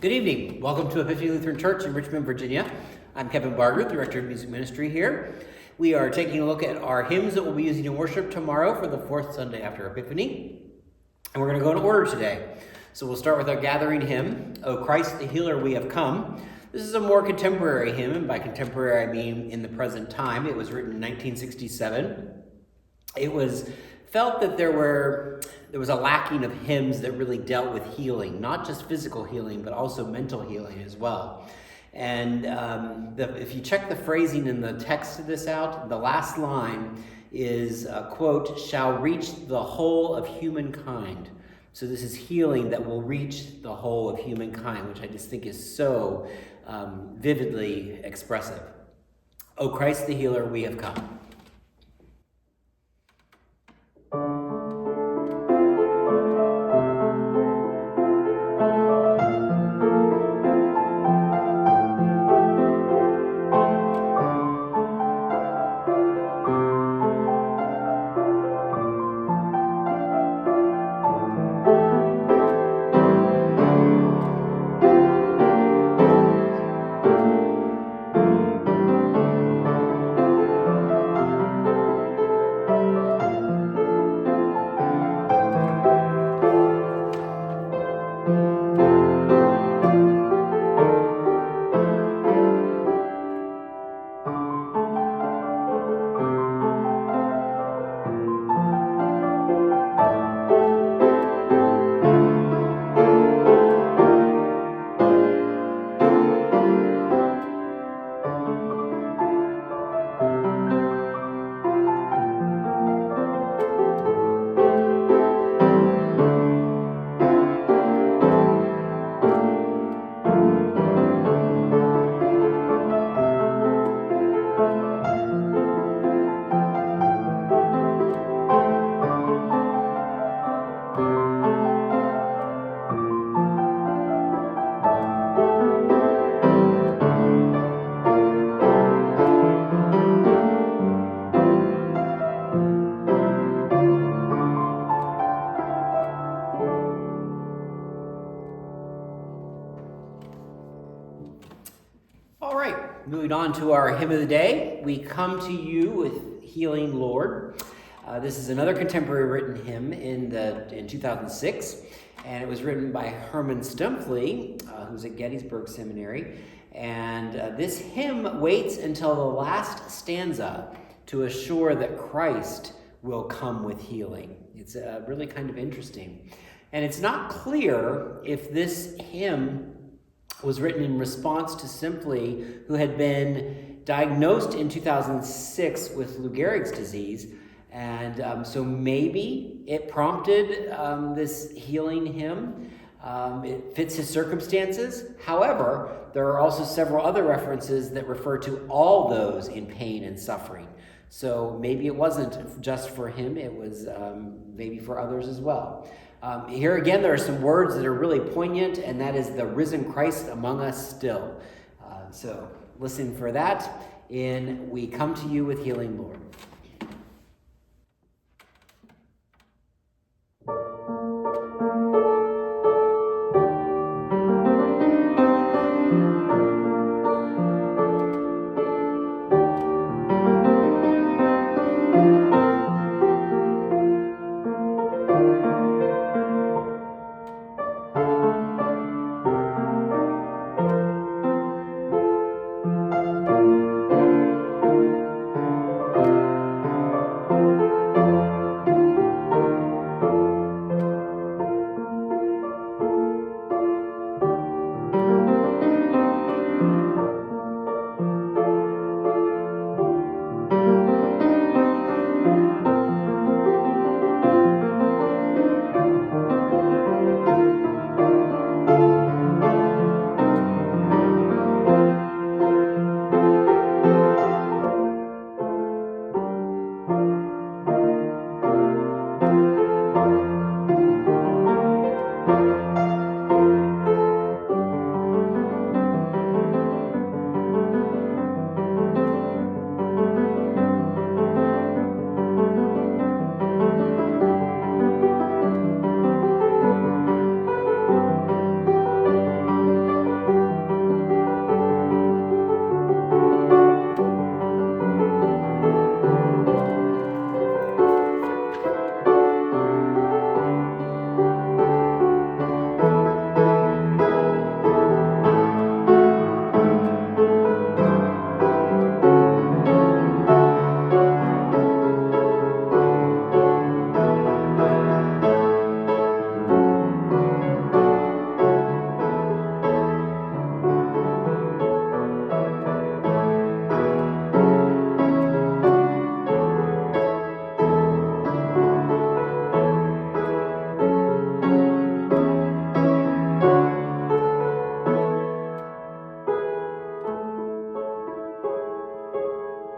Good evening. Welcome to Epiphany Lutheran Church in Richmond, Virginia. I'm Kevin Barger, Director of Music Ministry here. We are taking a look at our hymns that we'll be using in worship tomorrow for the fourth Sunday after Epiphany. And we're going to go in order today. So we'll start with our gathering hymn, O Christ the Healer, We Have Come. This is a more contemporary hymn, and by contemporary I mean in the present time. It was written in 1967. It was felt that there was a lacking of hymns that really dealt with healing, not just physical healing, but also mental healing as well. And if you check the phrasing in the text of this out, the last line is, quote, shall reach the whole of humankind. So this is healing that will reach the whole of humankind, which I just think is so vividly expressive. O Christ the Healer, we have come. Moving on to our hymn of the day, we come to you with Healing Lord. This is another contemporary written hymn in 2006, and it was written by Herman Stumpfli, who's at Gettysburg Seminary. And this hymn waits until the last stanza to assure that Christ will come with healing. It's really kind of interesting. And it's not clear if this hymn was written in response to Stumpfli, who had been diagnosed in 2006 with Lou Gehrig's disease. And so maybe it prompted this healing hymn. It fits his circumstances. However, there are also several other references that refer to all those in pain and suffering. So maybe it wasn't just for him, it was maybe for others as well. Here again, there are some words that are really poignant, and that is the risen Christ among us still. So listen for that in We Come to You with Healing Lord.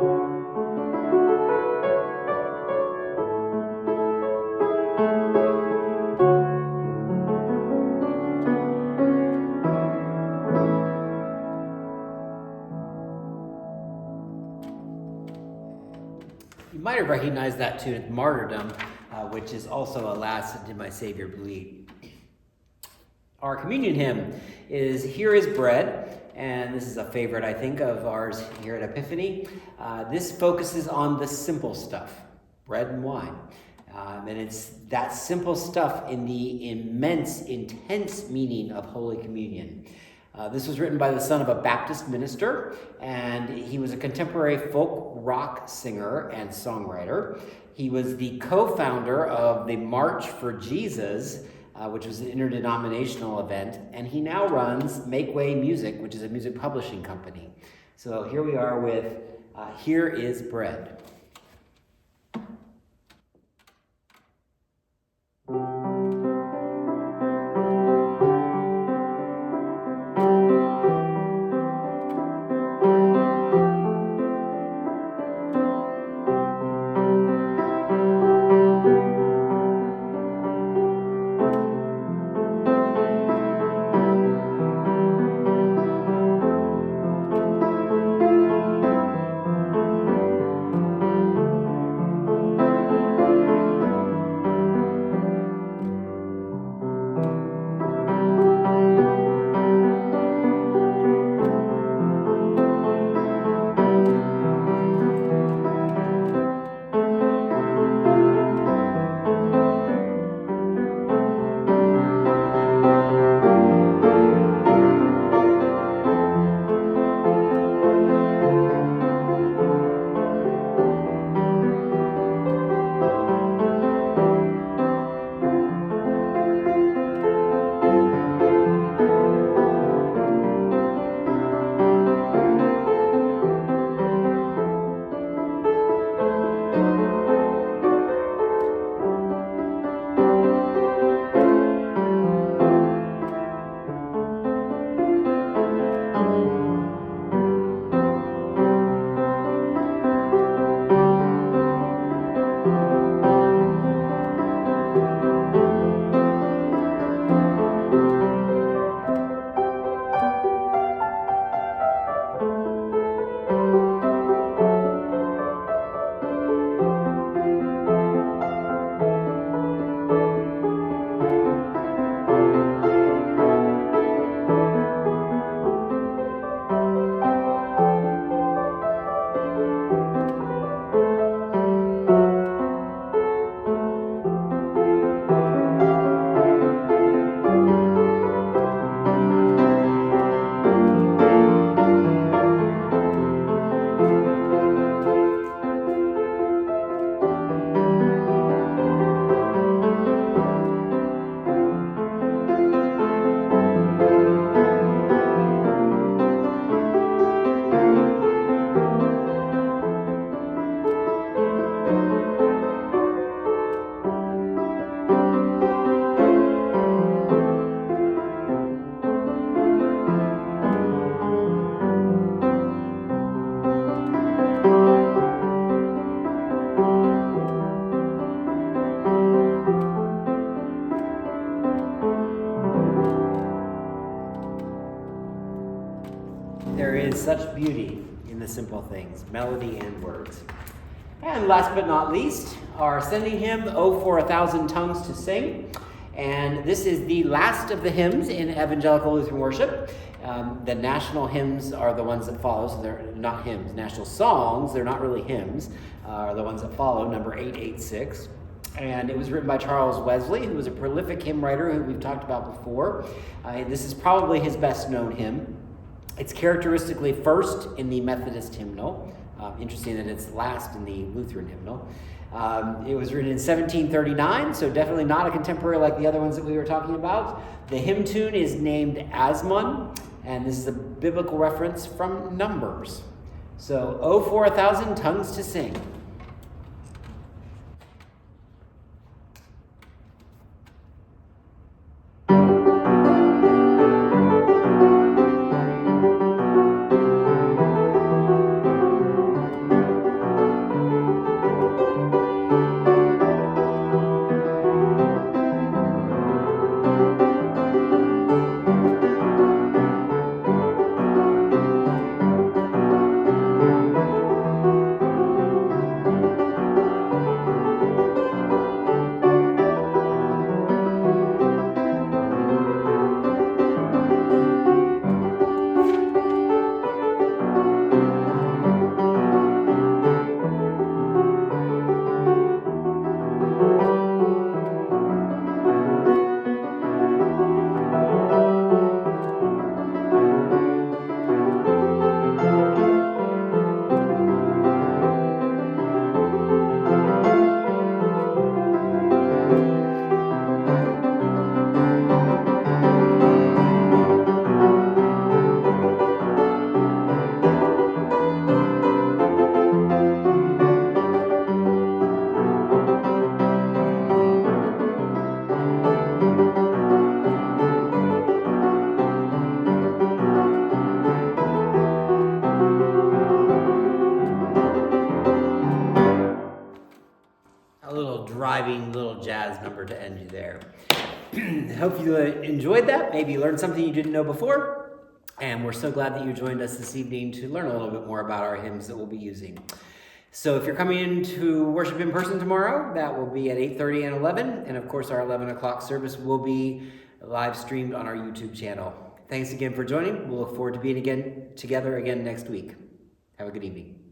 You might have recognized that tune, Martyrdom, which is also Alas, Did My Savior Bleed. Our communion hymn is Here is Bread, and this is a favorite, I think, of ours here at Epiphany. This focuses on the simple stuff, bread and wine. And it's that simple stuff in the immense, intense meaning of Holy Communion. This was written by the son of a Baptist minister, and he was a contemporary folk rock singer and songwriter. He was the co-founder of the March for Jesus, which was an interdenominational event, and he now runs Make Way Music, which is a music publishing company. So here we are with Here is Bread. There is such beauty in the simple things, melody and words. And last but not least, our sending hymn, Oh, for a Thousand Tongues to Sing. And this is the last of the hymns in Evangelical Lutheran worship. The national hymns are the ones that follow, so they're not hymns. National songs, they're not really hymns, are the ones that follow, number 886. And it was written by Charles Wesley, who was a prolific hymn writer who we've talked about before. This is probably his best known hymn. It's characteristically first in the Methodist hymnal. Interesting that it's last in the Lutheran hymnal. It was written in 1739, so definitely not a contemporary like the other ones that we were talking about. The hymn tune is named Asmon, and this is a biblical reference from Numbers. So, Oh, for a Thousand Tongues to Sing. reviving little jazz number to end you there. Hope you enjoyed that. Maybe you learned something you didn't know before. And we're so glad that you joined us this evening to learn a little bit more about our hymns that we'll be using. So if you're coming in to worship in person tomorrow, that will be at 8:30 and 11. And of course, our 11 o'clock service will be live streamed on our YouTube channel. Thanks again for joining. We'll look forward to being together again next week. Have a good evening.